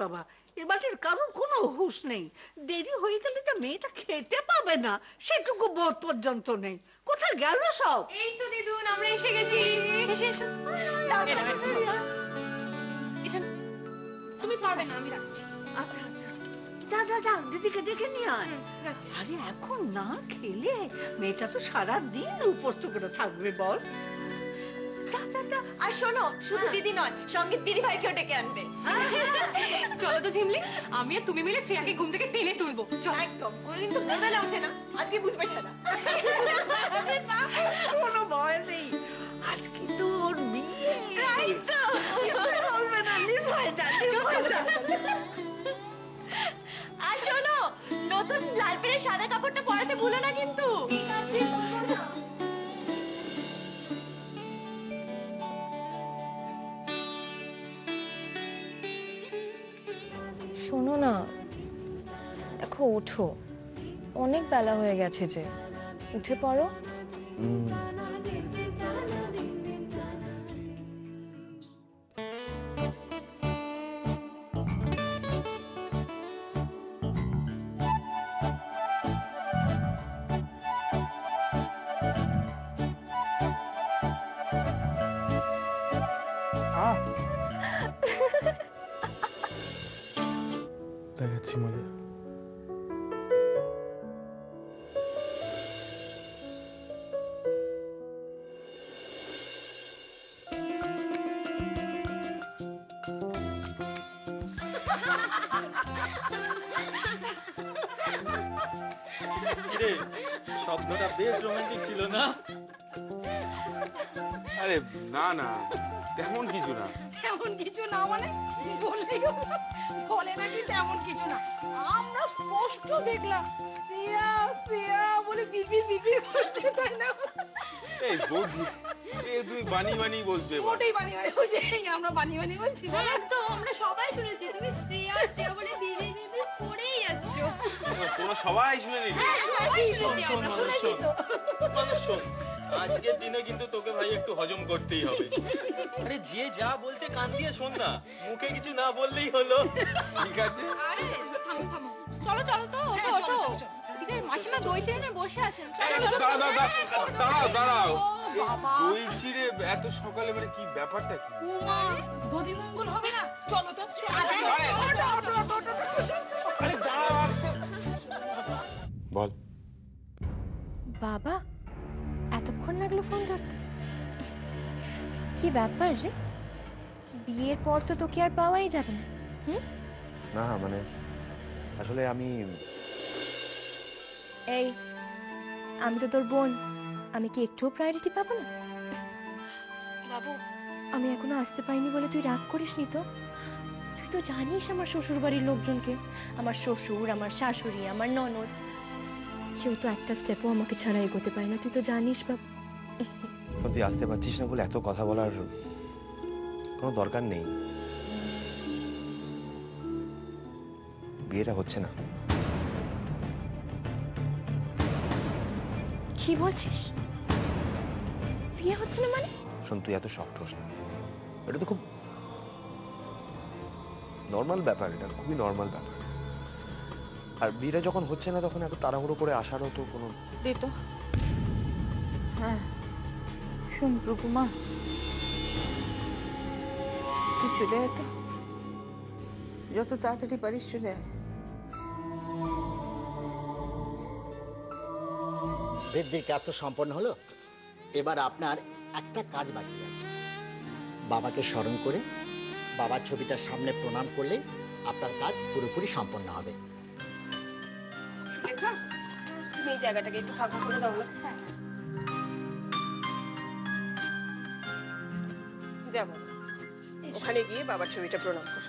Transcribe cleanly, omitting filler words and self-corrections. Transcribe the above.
বাবা, এ বাড়ির কারোর কোনো হুঁশ নেই। দেরি হয়ে গেলে যে মেয়েটা খেতে পাবে না সেটুকু বোধ পর্যন্ত নেই। কোথায় গেল সব? এই তো দিদুন, আমরা এসে গেছি। এসে এসো। তুমি পারবে না, আমি রাখছি। আচ্ছা আচ্ছা, যা যা যা, দিদিকে ডেকে নিয়ে আয়। আরে এখন না খেলে মেয়েটা তো সারা দিন উপস্থ করে থাকবে বল। আর শোনো, শুধু দিদি নয়, সঙ্গে দিদি ভাইকেও ডেকে আনবে। চলো তো ঝিমলি, আমি আর তুমি মিলে শ্রেয়াকে ঘুম থেকে টেনে তুলবো। চল। একদম, ওর কিন্তু ভোরবেলা ওঠে না, আজকে বুঝবে না। কোনো ভয় নেই, আজকে তো ওর বিয়ে। বলবে না, নির্ভয় যা, নির্ভয় যা। আর শোনো, নতুন লাল পেড়ে সাদা কাপড়টা পরাতে ভুলো না কিন্তু। ঠিক আছে। শোনো না, দেখো ওঠো, অনেক বেলা হয়ে গেছে, যে উঠে পড়ো। দেখাচ্ছি মজা। শব্দটা বেশ রোমান্টিক ছিল না? আরে না না, তেমন কিছু না। তেমন কিছু না মানে? বললেই বলে নাকি তেমন কিছু না? আমরা স্পষ্ট দেখলাম শ্রেয়া শ্রেয়া বলে বিবির বিবির করতে, তাই না? এই বৌদি, তুই বানি বানি বলছো এবার। ওটাই বানি বানি, ওই যে আমরা বানি বানি বলছি। একদম, আমরা সবাই শুনেছি তুমি শ্রেয়া শ্রেয়া বলে বিবির বিবির করেই যাচ্ছ। তোমরা সবাই শুনে নিলে? শোন, আজকের দিনে কিন্তু তোকে ভাই একটু হজম করতেই হবে। আরে যে যা বলছে কান দিয়ে শোন না, মুখে কিছু না বললেই হলো। ঠিক আছে। আরে থামো থামো, চলো চলো তো, ওঠো ওঠো। ঠিক আছে, মাসিমা দই চিড়ে বসে আছেন। দাঁড়াও দাঁড়াও, বাবা, দই চিড়ে এত সকালে, মানে কি ব্যাপারটা কি? মা দধি মঙ্গল হবে না? চলো তো। আরে দাঁড়াও, আস্তে। বল। বাবা, এতক্ষণ লাগলো ফোন ধরতে? কি ব্যাপার রে? বিয়ের পর তো তোকে আর পাওয়াই যাবে না। না মানে আসলে আমি এই, আমি তো তোর বোন, আমি কি একটুও প্রায়োরিটি পাবো না? বাবু, আমি এখনো আসতে পারিনি বলে তুই রাগ করিসনি তো? তুই তো জানিস আমার শ্বশুর বাড়ির লোকজনকে, আমার শ্বশুর, আমার শাশুড়ি, আমার ননদ, কেউ তো একটা স্টেপও আমাকে ছাড়া এগোতে পারে না, তুই তো জানিস বাবু। তুই আসতে পারছিস না বলে এত কথা বলার কোনো দরকার নেই। বিয়েটা হচ্ছে না। কি বলছিস? বিয়ে হচ্ছে না মানে? শোন, তুই এত শক্ট হোস না, এটা তো খুব নর্মাল ব্যাপার, এটা খুবই নর্মাল ব্যাপার। আর বিয়েটা যখন হচ্ছে না তখন এত তাড়াহুড়ো করে আসারও তো কোনো। দিত হ্যাঁ, শোন প্রভুমা, তুই চলে আয় তো, যত তাড়াতাড়ি পারিস চলে আয়। বৃদ্ধির কাজ তো সম্পন্ন হলো, এবার আপনার একটা কাজ বাকি আছে। বাবাকে স্মরণ করে বাবার ছবিটার সামনে প্রণাম করলে আপনার কাজ পুরোপুরি সম্পন্ন হবে। সুলেখা, তুমি এই জায়গাটাকে একটু ফাঁকা করে দাও না। যাবো, ওখানে গিয়ে বাবার ছবিটা প্রণাম কর।